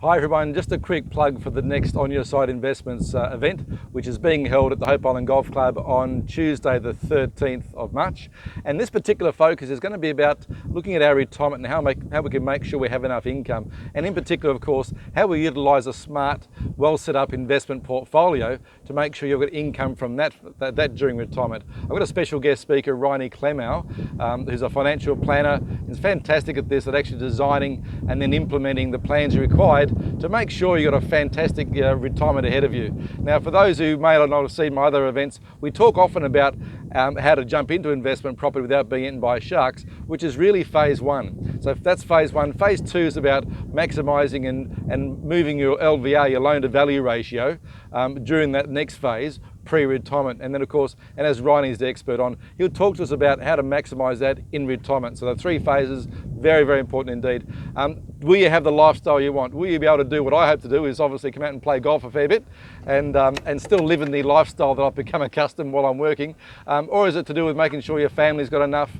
Hi everyone, just a quick plug for the next On Your Side Investments event, which is being held at the Hope Island Golf Club on Tuesday the 13th of March. And this particular focus is going to be about looking at our retirement and how we can make sure we have enough income. And in particular, of course, how we utilise a smart, well set up investment portfolio to make sure you've got income from that during retirement. I've got a special guest speaker, Riney Clemau, who's a financial planner. He's fantastic at this, at actually designing and then implementing the plans required to make sure you've got a fantastic retirement ahead of you. Now, for those who may not have seen my other events, we talk often about how to jump into investment property without being eaten by sharks, which is really phase one. So if that's phase one, phase two is about maximising and moving your LVR, your loan to value ratio, during that next phase, pre-retirement. And then of course, and as Riney's the expert on, he'll talk to us about how to maximise that in retirement. So the three phases, very, very important indeed. Will you have the lifestyle you want? Will you be able to do what I hope to do, is obviously come out and play golf a fair bit and still live in the lifestyle that I've become accustomed while I'm working? Or is it to do with making sure your family's got enough?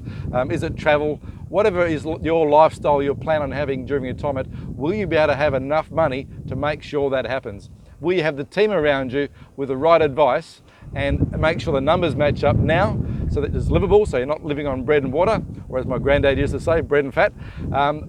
Is it travel? Whatever is your lifestyle you plan on having during retirement, will you be able to have enough money to make sure that happens? Will you have the team around you with the right advice and make sure the numbers match up now so that it's livable, so you're not living on bread and water, or as my granddad used to say, bread and fat?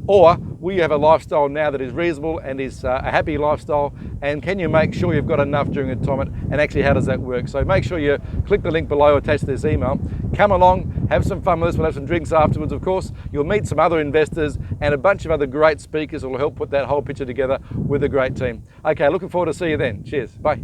Or will you have a lifestyle now that is reasonable and is a happy lifestyle, and can you make sure you've got enough during retirement, and actually how does that work? So make sure you click the link below attached to this email. Come along, have some fun with us. We'll have some drinks afterwards, of course. You'll meet some other investors and a bunch of other great speakers who will help put that whole picture together with a great team. Okay, looking forward to see you then. Cheers, bye.